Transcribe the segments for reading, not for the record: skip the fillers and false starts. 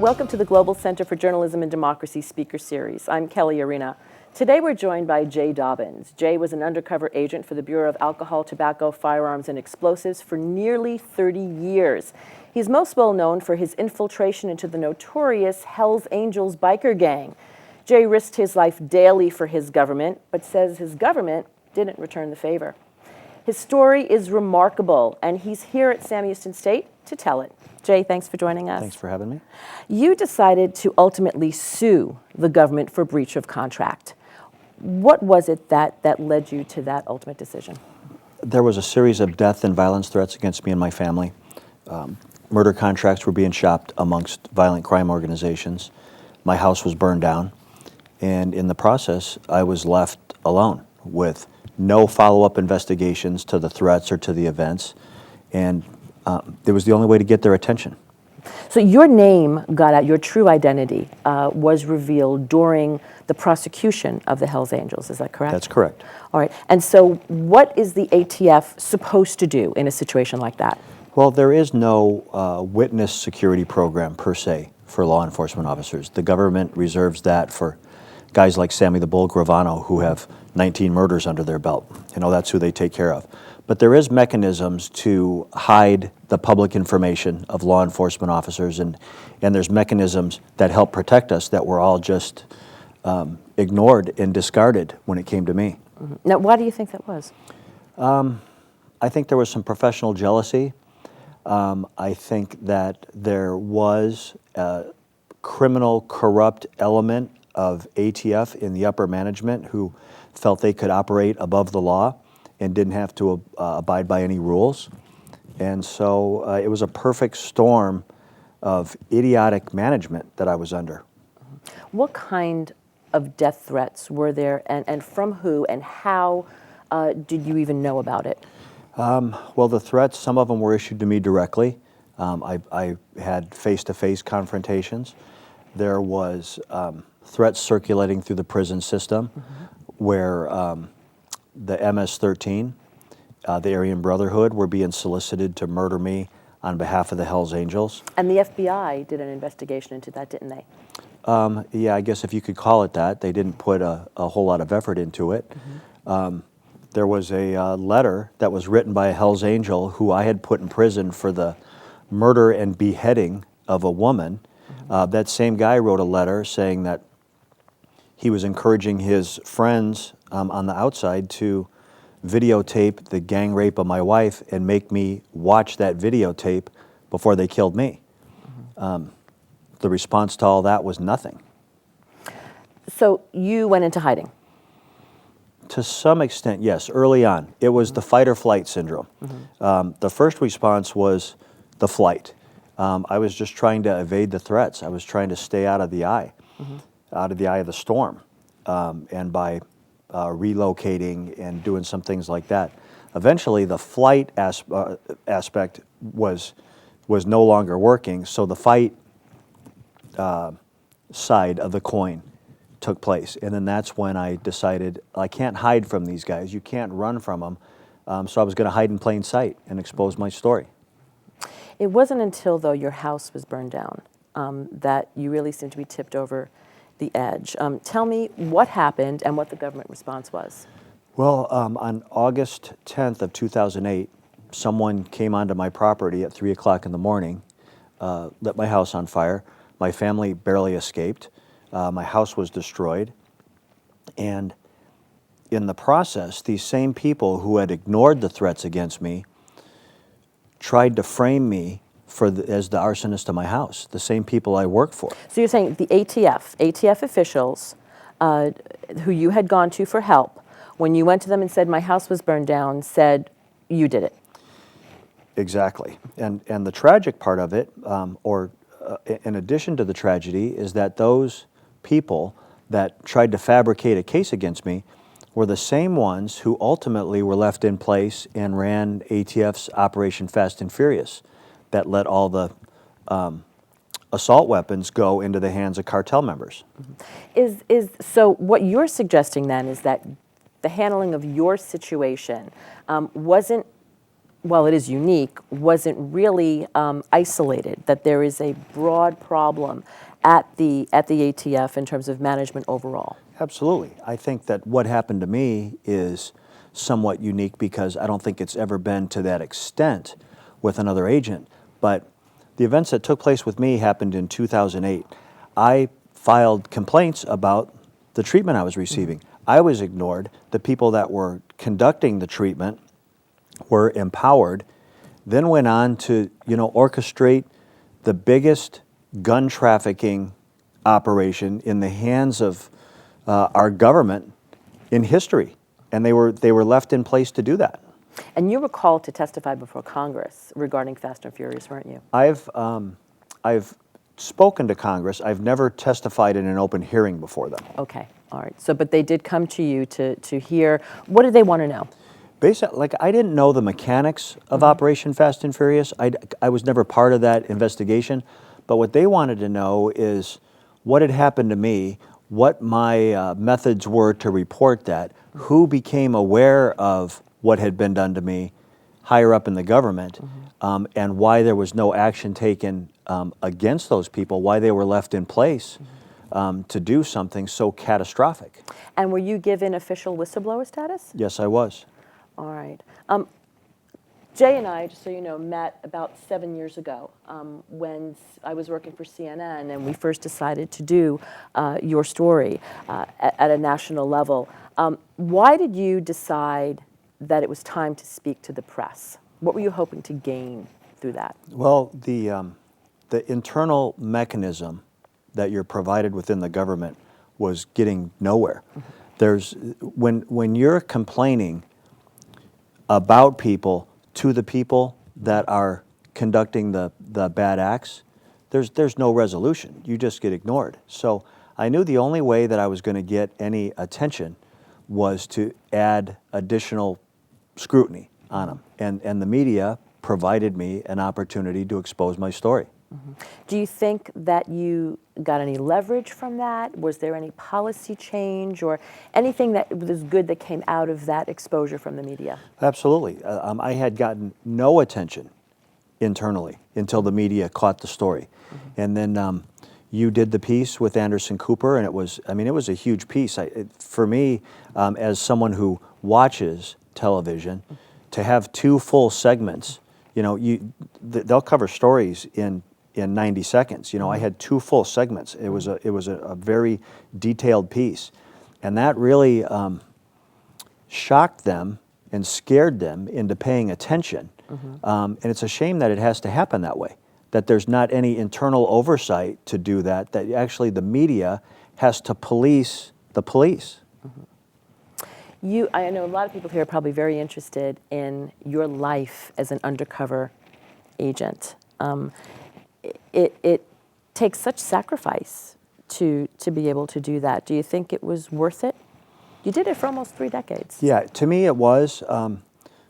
Welcome to the Global Center for Journalism and Democracy Speaker Series. I'm Kelli Arena. Today we're joined by Jay Dobyns. Jay was an undercover agent for the Bureau of Alcohol, Tobacco, Firearms, and Explosives for nearly 30 years. He's most well known for his infiltration into the notorious Hells Angels biker gang. Jay risked his life daily for his government, but says his government didn't return the favor. His story is remarkable, and he's here at Sam Houston State to tell it. Jay, thanks for joining us. Thanks for having me. You decided to ultimately sue the government for breach of contract. What was it that led you to that ultimate decision? There was a series of death and violence threats against me and my family. Murder contracts were being shopped amongst violent crime organizations. My house was burned down. And in the process, I was left alone with no follow-up investigations to the threats or to the events. And it was the only way to get their attention. So your name got out, your true identity was revealed during the prosecution of the Hells Angels, is that correct? That's correct. All right, and so what is the ATF supposed to do in a situation like that? Well, there is no witness security program per se for law enforcement officers. The government reserves that for guys like Sammy the Bull Gravano who have 19 murders under their belt. You know, that's who they take care of. But there is mechanisms to hide the public information of law enforcement officers, and there's mechanisms that help protect us that were all just ignored and discarded when it came to me. Mm-hmm. Now, why do you think that was? I think there was some professional jealousy. I think that there was a criminal, corrupt element of ATF in the upper management who felt they could operate above the law and didn't have to abide by any rules. And so it was a perfect storm of idiotic management that I was under. What kind of death threats were there, and from who, and how did you even know about it? Well, the threats, some of them were issued to me directly. I had face-to-face confrontations. There was threats circulating through the prison system where the MS-13, the Aryan Brotherhood, were being solicited to murder me on behalf of the Hells Angels. And the FBI did an investigation into that, didn't they? Yeah, I guess if you could call it that. They didn't put a whole lot of effort into it. There was a letter that was written by a Hells Angel who I had put in prison for the murder and beheading of a woman. That same guy wrote a letter saying that he was encouraging his friends on the outside to videotape the gang rape of my wife and make me watch that videotape before they killed me. The response to all that was nothing. So you went into hiding? To some extent, yes, early on. It was the fight or flight syndrome. The first response was the flight. I was just trying to evade the threats. I was trying to stay out of the eye, out of the eye of the storm. And by relocating and doing some things like that, eventually the flight aspect was no longer working, so the fight side of the coin took place. And then that's when I decided I can't hide from these guys. You can't run from them. So I was going to hide in plain sight and expose my story. It wasn't until, though, your house was burned down that you really seemed to be tipped over the edge. Tell me what happened and what the government response was. Well, on August 10th of 2008, someone came onto my property at 3 o'clock in the morning, lit my house on fire. My family barely escaped. My house was destroyed. And in the process, these same people who had ignored the threats against me tried to frame me as the arsonist of my house, the same people I worked for. So you're saying the ATF officials who you had gone to for help, when you went to them and said, my house was burned down, said, you did it. Exactly. And the tragic part of it, in addition to the tragedy, is that those people that tried to fabricate a case against me were the same ones who ultimately were left in place and ran ATF's Operation Fast and Furious that let all the assault weapons go into the hands of cartel members. So what you're suggesting then is that the handling of your situation wasn't while it is unique, wasn't really isolated, that there is a broad problem at the ATF in terms of management overall. Absolutely. I think that what happened to me is somewhat unique because I don't think it's ever been to that extent with another agent. But the events that took place with me happened in 2008. I filed complaints about the treatment I was receiving. I was ignored. The people that were conducting the treatment were empowered, then went on to, orchestrate the biggest gun trafficking operation in the hands of our government in history, and they were left in place to do that. And you were called to testify before Congress regarding Fast and Furious, weren't you? I've spoken to Congress. I've never testified in an open hearing before them. Okay, all right. So, but they did come to you to hear. What did they want to know? Basically, like, I didn't know the mechanics of Operation Fast and Furious. I was never part of that investigation. But what they wanted to know is what had happened to me, what my methods were to report that, who became aware of what had been done to me higher up in the government, and why there was no action taken against those people, why they were left in place to do something so catastrophic. And were you given official whistleblower status? Yes, I was. All right. Jay and I, just so you know, met about 7 years ago when I was working for CNN, and we first decided to do your story at a national level. Why did you decide that it was time to speak to the press? What were you hoping to gain through that? Well, the internal mechanism that you're provided within the government was getting nowhere. There's when you're complaining about people to the people that are conducting the bad acts, there's no resolution. You just get ignored. So I knew the only way that I was going to get any attention was to add additional scrutiny on them. And the media provided me an opportunity to expose my story. Do you think that you got any leverage from that? Was there any policy change or anything that was good that came out of that exposure from the media? Absolutely. I had gotten no attention internally until the media caught the story. And then you did the piece with Anderson Cooper, and it was a huge piece. For me, as someone who watches television, to have 2 full segments, they'll cover stories in 90 seconds. I had 2 full segments. It was a very detailed piece, and that really shocked them and scared them into paying attention. And it's a shame that it has to happen that way, that there's not any internal oversight to do that, that actually the media has to police the police. I know a lot of people here are probably very interested in your life as an undercover agent. It takes such sacrifice to be able to do that. Do you think it was worth it? You did it for almost 3 decades. Yeah, to me it was.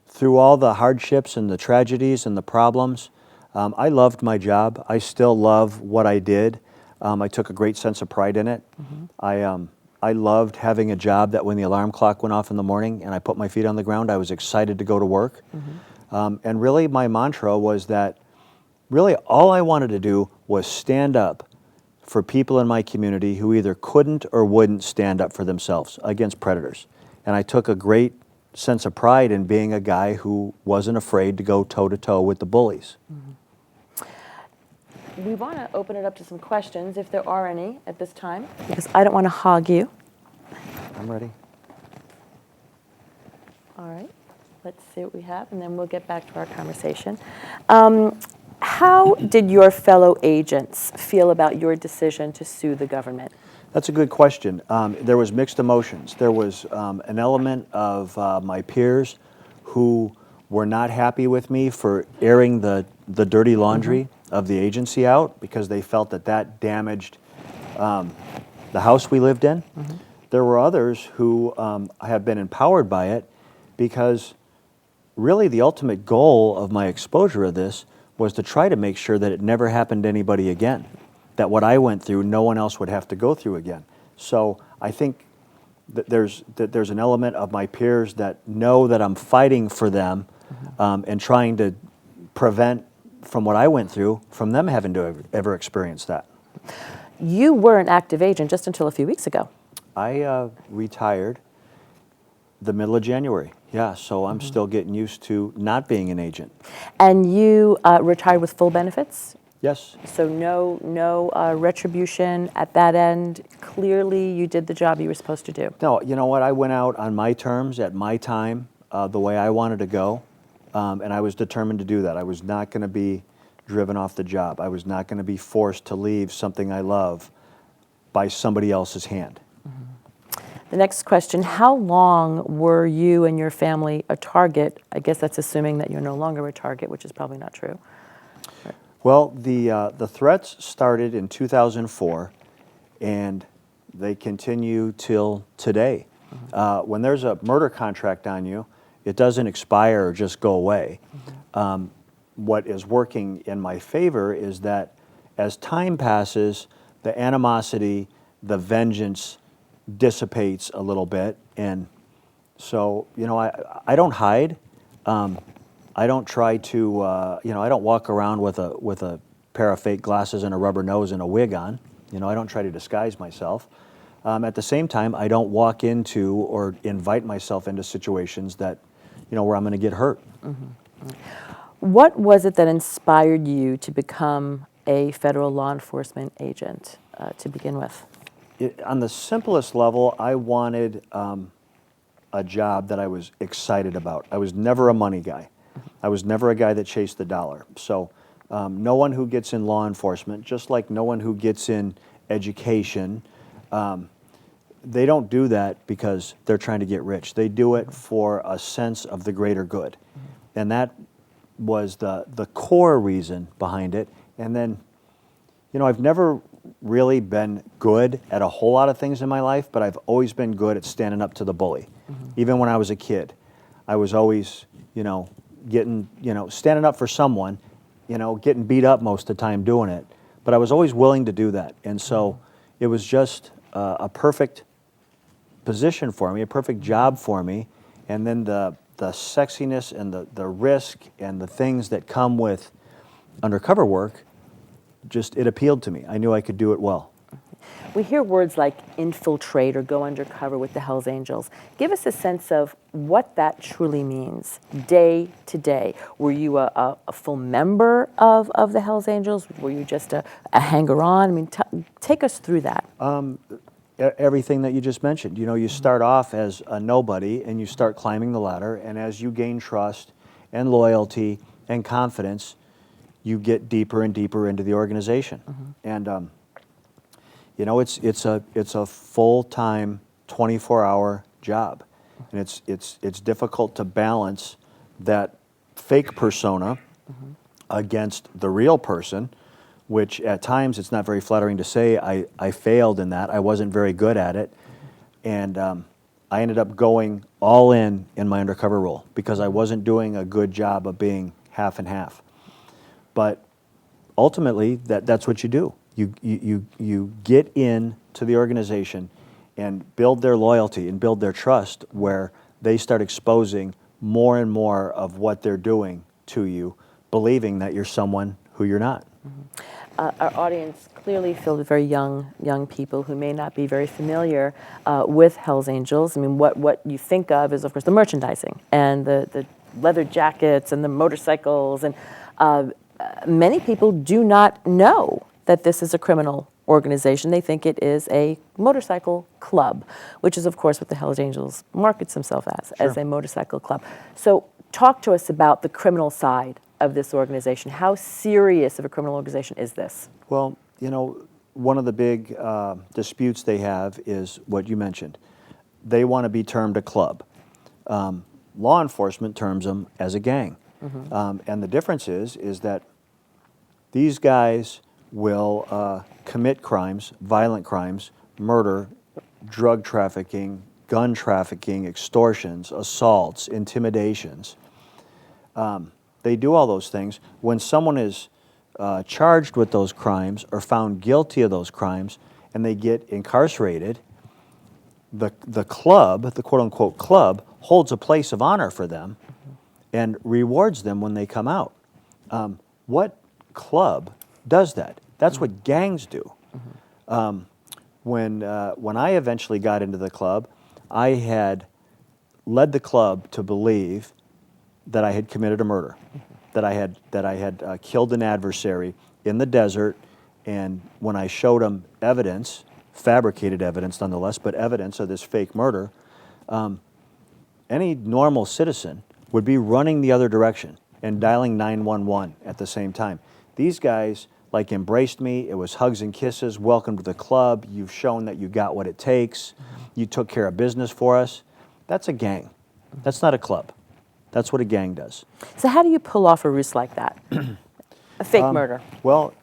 Through all the hardships and the tragedies and the problems, I loved my job. I still love what I did. I took a great sense of pride in it. I loved having a job that when the alarm clock went off in the morning and I put my feet on the ground, I was excited to go to work. And really my mantra was that really all I wanted to do was stand up for people in my community who either couldn't or wouldn't stand up for themselves against predators. And I took a great sense of pride in being a guy who wasn't afraid to go toe-to-toe with the bullies. We want to open it up to some questions, if there are any at this time, because I don't want to hog you. I'm ready. All right, let's see what we have, and then we'll get back to our conversation. How did your fellow agents feel about your decision to sue the government? That's a good question. There was mixed emotions. There was an element of my peers who were not happy with me for airing the dirty laundry of the agency out because they felt that damaged the house we lived in. There were others who have been empowered by it because really the ultimate goal of my exposure of this was to try to make sure that it never happened to anybody again, that what I went through, no one else would have to go through again. So I think that there's an element of my peers that know that I'm fighting for them and trying to prevent, from what I went through, from them having to ever experience that. You were an active agent just until a few weeks ago. I retired the middle of January. Yeah, so I'm still getting used to not being an agent. And you retired with full benefits? Yes. So no retribution at that end. Clearly, you did the job you were supposed to do. No, you know what? I went out on my terms, at my time, the way I wanted to go, and I was determined to do that. I was not going to be driven off the job. I was not going to be forced to leave something I love by somebody else's hand. The next question, how long were you and your family a target? I guess that's assuming that you're no longer a target, which is probably not true. Well, the threats started in 2004, and they continue till today. When there's a murder contract on you, it doesn't expire or just go away. What is working in my favor is that as time passes, the animosity, the vengeance dissipates a little bit, and so I don't hide. I don't try to I don't walk around with a pair of fake glasses and a rubber nose and a wig on. I don't try to disguise myself. At the same time, I don't walk into or invite myself into situations that where I'm going to get hurt. What was it that inspired you to become a federal law enforcement agent to begin with? On the simplest level, I wanted a job that I was excited about. I was never a money guy. I was never a guy that chased the dollar. So no one who gets in law enforcement, just like no one who gets in education, they don't do that because they're trying to get rich. They do it for a sense of the greater good. And that was the core reason behind it. And then, I've never really been good at a whole lot of things in my life, but I've always been good at standing up to the bully. Even when I was a kid, I was always, getting, standing up for someone, getting beat up most of the time doing it. But I was always willing to do that. And so it was just a perfect position for me, a perfect job for me. And then the sexiness and the risk and the things that come with undercover work, it appealed to me. I knew I could do it well. We hear words like infiltrate or go undercover with the Hells Angels. Give us a sense of what that truly means day to day. Were you a full member of the Hells Angels? Were you just a hanger-on? I mean, take us through that. Everything that you just mentioned. You start off as a nobody and you start climbing the ladder, and as you gain trust and loyalty and confidence, you get deeper and deeper into the organization. And it's a full-time 24-hour job, and it's difficult to balance that fake persona against the real person, which at times it's not very flattering to say I failed in that. I wasn't very good at it, and I ended up going all in my undercover role because I wasn't doing a good job of being half and half. But ultimately, that's what you do. You get into the organization and build their loyalty and build their trust, where they start exposing more and more of what they're doing to you, believing that you're someone who you're not. Our audience clearly filled with very young people who may not be very familiar with Hells Angels. I mean, what you think of is, of course, the merchandising and the leather jackets and the motorcycles, and many people do not know that this is a criminal organization. They think it is a motorcycle club, which is, of course, what the Hells Angels markets themselves as a motorcycle club. So talk to us about the criminal side of this organization. How serious of a criminal organization is this? Well, one of the big disputes they have is what you mentioned. They want to be termed a club. Law enforcement terms them as a gang. And the difference is that these guys will commit crimes, violent crimes, murder, drug trafficking, gun trafficking, extortions, assaults, intimidations. They do all those things. When someone is charged with those crimes or found guilty of those crimes and they get incarcerated, the club, the quote-unquote club, holds a place of honor for them, and rewards them when they come out. What club does that? That's what gangs do. When I eventually got into the club, I had led the club to believe that I had committed a murder, that I had killed an adversary in the desert, and when I showed them evidence, fabricated evidence nonetheless, but evidence of this fake murder, any normal citizen would be running the other direction and dialing 911 at the same time. These guys embraced me. It was hugs and kisses. Welcome to the club. You've shown that you got what it takes. You took care of business for us. That's a gang. That's not a club. That's what a gang does. So how do you pull off a ruse like that? A fake murder? Well,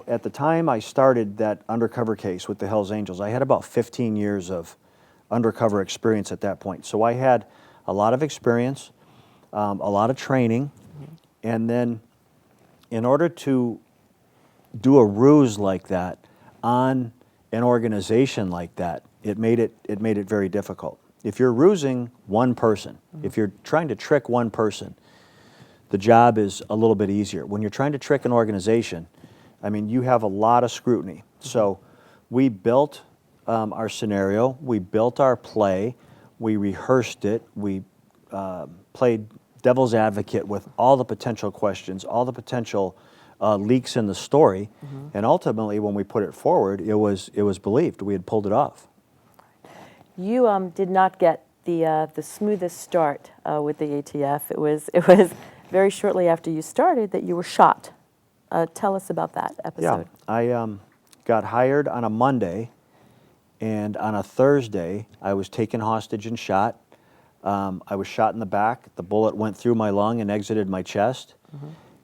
at the time I started that undercover case with the Hells Angels, I had about 15 years of undercover experience at that point. So I had a lot of experience, a lot of training, and then in order to do a ruse like that on an organization like that, it made it very difficult. If you're rusing one person, if you're trying to trick one person, the job is a little bit easier. When you're trying to trick an organization, I mean, you have a lot of scrutiny. So we built our scenario, we built our play, we rehearsed it, we played devil's advocate with all the potential questions, all the potential leaks in the story, and ultimately when we put it forward, it was believed. We had pulled it off. You did not get the smoothest start with the ATF. It was very shortly after you started that you were shot. Tell us about that episode. Yeah, I got hired on a Monday, and on a Thursday, I was taken hostage and shot. I was shot in the back. The bullet went through my lung and exited my chest,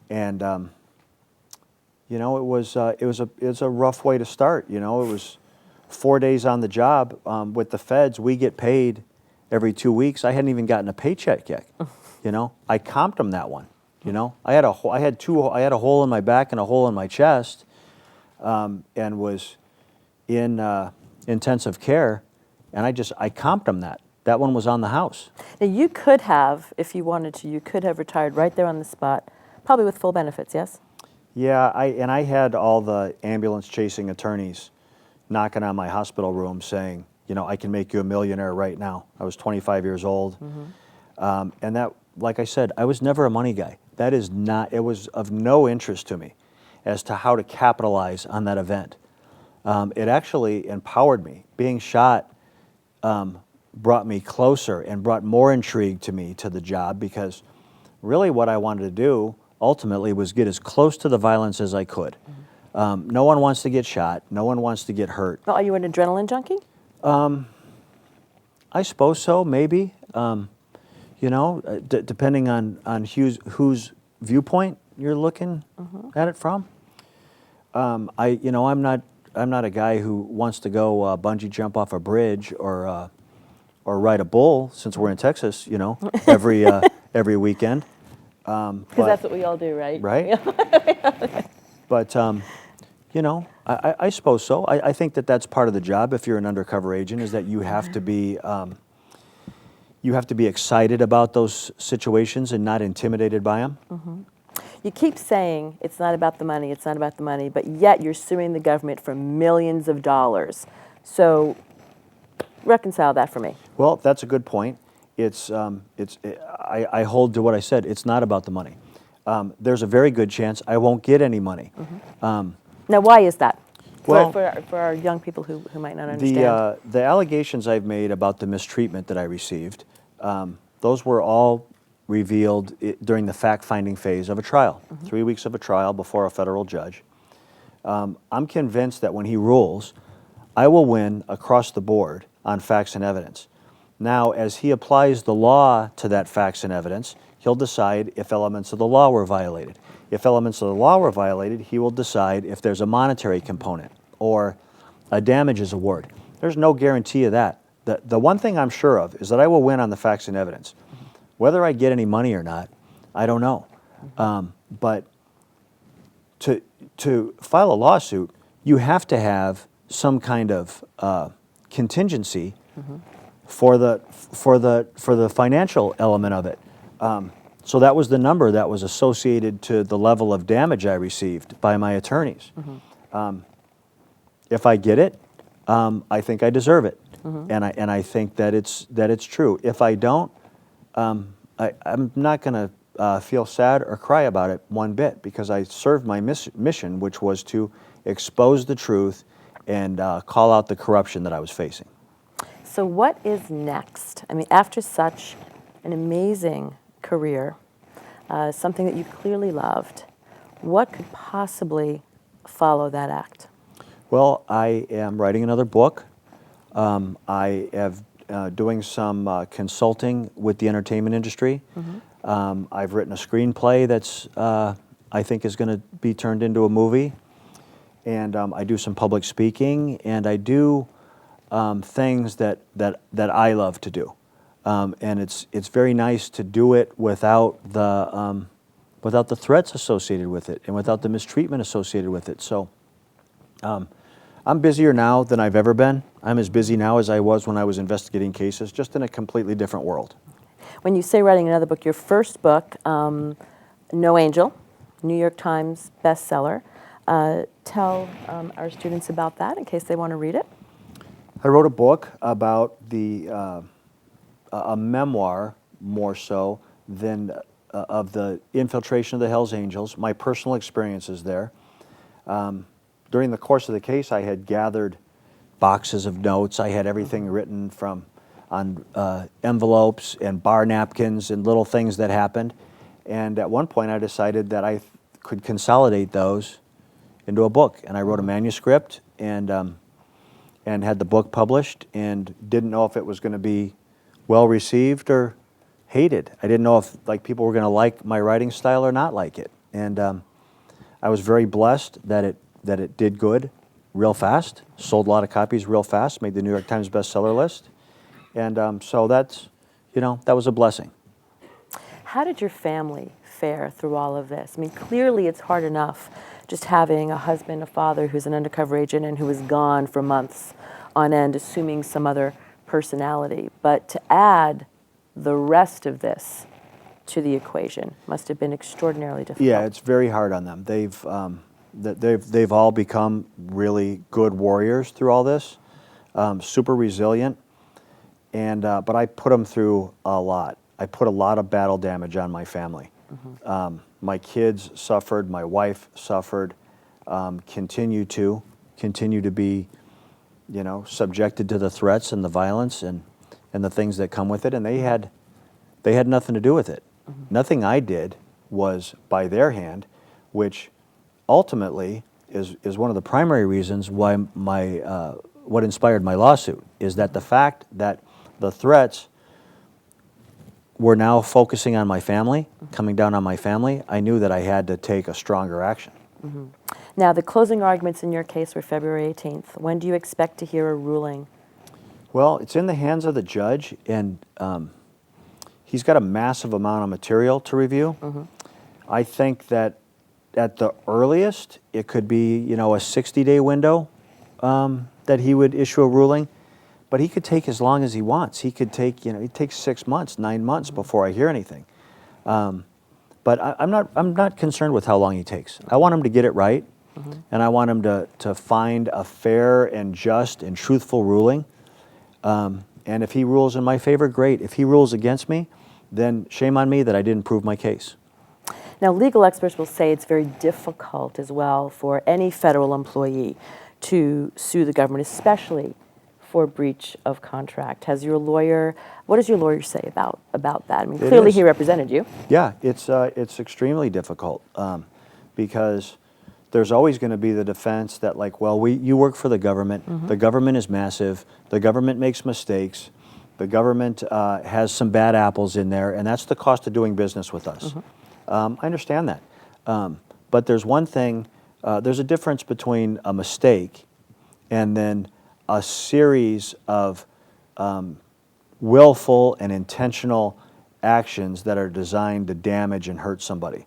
and it was a rough way to start. It was 4 days on the job with the feds. We get paid every 2 weeks. I hadn't even gotten a paycheck yet. I comped them that one. I had a hole in my back and a hole in my chest, and was in intensive care, and I comped them that. That one was on the house. Now you could have, if you wanted to, you could have retired right there on the spot, probably with full benefits, yes? Yeah, I had all the ambulance chasing attorneys knocking on my hospital room saying, I can make you a millionaire right now. I was 25 years old. And that, like I said, I was never a money guy. It was of no interest to me as to how to capitalize on that event. It actually empowered me. Being shot brought me closer and brought more intrigue to me to the job, because really what I wanted to do ultimately was get as close to the violence as I could. No one wants to get shot. No one wants to get hurt. Well, are you an adrenaline junkie? I suppose so, maybe. Depending on whose viewpoint you're looking at it from. I'm not a guy who wants to go bungee jump off a bridge or ride a bull, since we're in Texas, every weekend. Because that's what we all do, right? Right. But I suppose so. I think that's part of the job. If you're an undercover agent, is that you have to be excited about those situations and not intimidated by them. You keep saying it's not about the money, it's not about the money, but yet you're suing the government for millions of dollars. So reconcile that for me. Well, that's a good point. I hold to what I said. It's not about the money. There's a very good chance I won't get any money. Now, why is that? Well, for our young people who might not understand. The allegations I've made about the mistreatment that I received, those were all revealed during the fact-finding phase of a trial, 3 weeks of a trial before a federal judge. I'm convinced that when he rules, I will win across the board on facts and evidence. Now, as he applies the law to that facts and evidence, he'll decide if elements of the law were violated. If elements of the law were violated, he will decide if there's a monetary component or a damages award. There's no guarantee of that. The one thing I'm sure of is that I will win on the facts and evidence. Whether I get any money or not, I don't know. But to file a lawsuit, you have to have some kind of contingency for the financial element of it. So that was the number that was associated to the level of damage I received by my attorneys. If I get it, I think I deserve it, and I think that it's true. If I don't, I'm not going to feel sad or cry about it one bit, because I served my mission, which was to expose the truth and call out the corruption that I was facing. So what is next? I mean, after such an amazing career, something that you clearly loved, what could possibly follow that act? Well, I am writing another book. I have doing some consulting with the entertainment industry. I've written a screenplay that's I think is going to be turned into a movie, and I do some public speaking, and I do things that I love to do, and it's very nice to do it without the threats associated with it and without the mistreatment associated with it. So I'm busier now than I've ever been. I'm as busy now as I was when I was investigating cases, just in a completely different world. When you say writing another book, your first book, No Angel, New York Times bestseller, tell our students about that in case they want to read it. I wrote a book about a memoir, more so than of the infiltration of the Hells Angels, my personal experiences there. During the course of the case, I had gathered boxes of notes. I had everything written on envelopes and bar napkins and little things that happened. And at one point, I decided that I could consolidate those into a book. And I wrote a manuscript and had the book published, and didn't know if it was going to be well received or hated. I didn't know if people were going to like my writing style or not like it. And I was very blessed that it did good real fast, sold a lot of copies real fast, made the New York Times bestseller list. And so that was a blessing. How did your family fare through all of this? I mean, clearly it's hard enough just having a husband, a father who's an undercover agent and who was gone for months on end, assuming some other personality. But to add the rest of this to the equation must have been extraordinarily difficult. Yeah, it's very hard on them. They've all become really good warriors through all this, super resilient, and but I put them through a lot. I put a lot of battle damage on my family. My kids suffered, my wife suffered, continue to be, subjected to the threats and the violence and the things that come with it, and they had nothing to do with it. Nothing I did was by their hand, which ultimately is one of the primary reasons why what inspired my lawsuit, is that the fact that the threats were now focusing on my family, coming down on my family, I knew that I had to take a stronger action. Now, the closing arguments in your case were February 18th. When do you expect to hear a ruling? Well, it's in the hands of the judge, and he's got a massive amount of material to review. I think that at the earliest, it could be, a 60-day window that he would issue a ruling. But he could take as long as he wants. He could take, he'd take 6 months, 9 months before I hear anything. But I'm not concerned with how long he takes. I want him to get it right, and I want him to find a fair and just and truthful ruling. And if he rules in my favor, great. If he rules against me, then shame on me that I didn't prove my case. Now, legal experts will say it's very difficult as well for any federal employee to sue the government, especially for breach of contract. What does your lawyer say about that? I mean, clearly he represented you. Yeah, it's extremely difficult because there's always going to be the defense that, you work for the government. The government is massive. The government makes mistakes. The government has some bad apples in there, and that's the cost of doing business with us. I understand that. But there's one thing, there's a difference between a mistake and then a series of willful and intentional actions that are designed to damage and hurt somebody.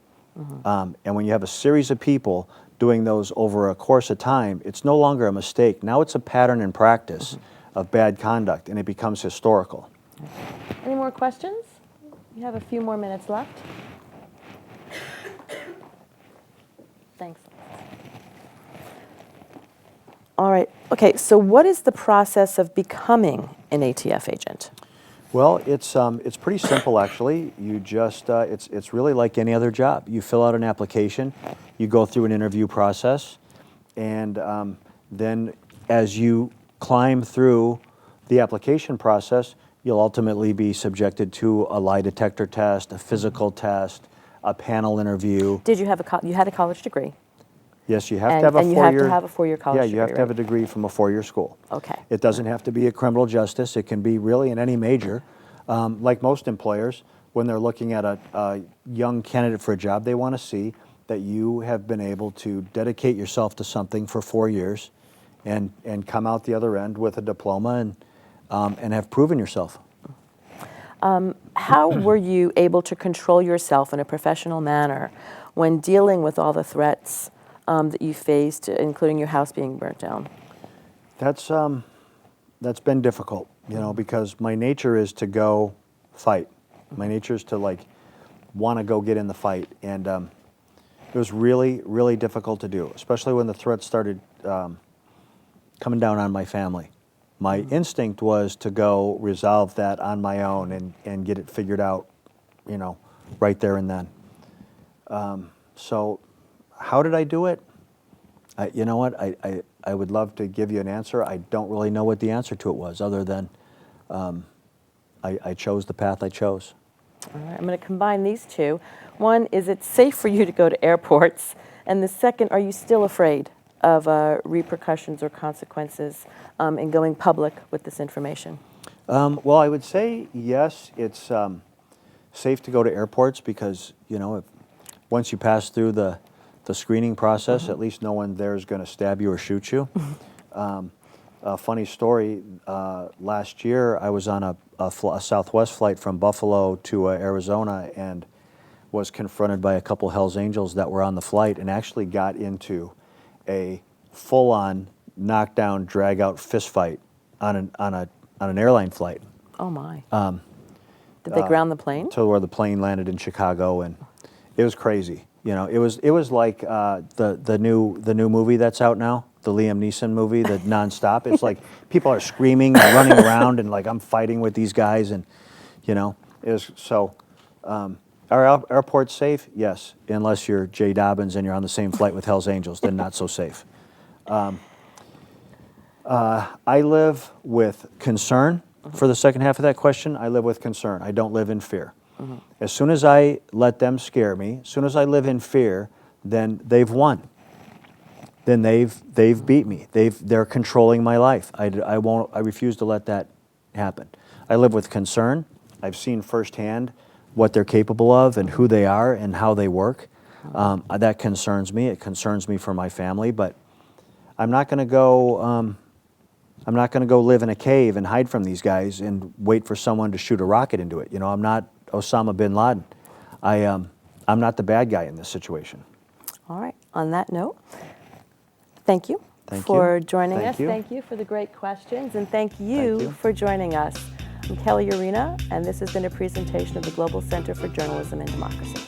And when you have a series of people doing those over a course of time, it's no longer a mistake. Now it's a pattern and practice of bad conduct, and it becomes historical. Any more questions? You have a few more minutes left. Thanks. All right. Okay, so what is the process of becoming an ATF agent? Well, it's pretty simple actually. You just it's really like any other job. You fill out an application, you go through an interview process, and then as you climb through the application process, you'll ultimately be subjected to a lie detector test, a physical test, a panel interview. Did you have you had a college degree? Yes, you have And, to have a and you four-year. have to have a four-year college degree, Yeah, you have to have a right? degree from a four-year school. Okay. It doesn't have to be a criminal justice. It can be really in any major. Like most employers, when they're looking at a young candidate for a job, they want to see that you have been able to dedicate yourself to something for 4 years and come out the other end with a diploma and have proven yourself. How were you able to control yourself in a professional manner when dealing with all the threats that you faced, including your house being burnt down? That's been difficult, you know, because my nature is to go fight. My nature is to like want to go get in the fight, and it was really, really difficult to do, especially when the threats started coming down on my family. My instinct was to go resolve that on my own and get it figured out, you know, right there and then. So how did I do it? You know what? I would love to give you an answer. I don't really know what the answer to it was, other than I chose the path I chose. All right, I'm going to combine these two. One, is it safe for you to go to airports? And the second, are you still afraid of repercussions or consequences in going public with this information? Well, I would say yes, it's safe to go to airports because, you know, once you pass through the screening process, at least no one there is going to stab you or shoot you. A funny story, last year I was on a Southwest flight from Buffalo to Arizona and was confronted by a couple Hells Angels that were on the flight and actually got into a full-on knockdown, drag-out fist fight on an airline flight. Oh my. Did they ground the plane? To where the plane landed in Chicago, and it was crazy. You know, it was like the new movie that's out now, the Liam Neeson movie, the nonstop. It's like people are screaming and running around, and like I'm fighting with these guys, and you know, it was so. Are airports safe? Yes, unless you're Jay Dobyns and you're on the same flight with Hell's Angels, then not so safe. I live with concern. For the second half of that question, I live with concern. I don't live in fear. As soon as I let them scare me, as soon as I live in fear, then they've won. Then they've beat me. They're controlling my life. I refuse to let that happen. I live with concern. I've seen firsthand what they're capable of and who they are and how they work. That concerns me. It concerns me for my family. But I'm not going to go. I'm not going to go live in a cave and hide from these guys and wait for someone to shoot a rocket into it. You know, I'm not Osama bin Laden. I'm not the bad guy in this situation. All right. On that note, thank you Thank for you. joining Thank us. you. Thank you for the great questions, and thank you, Thank you. for joining us. I'm Kelli Arena, and this has been a presentation of the Global Center for Journalism and Democracy.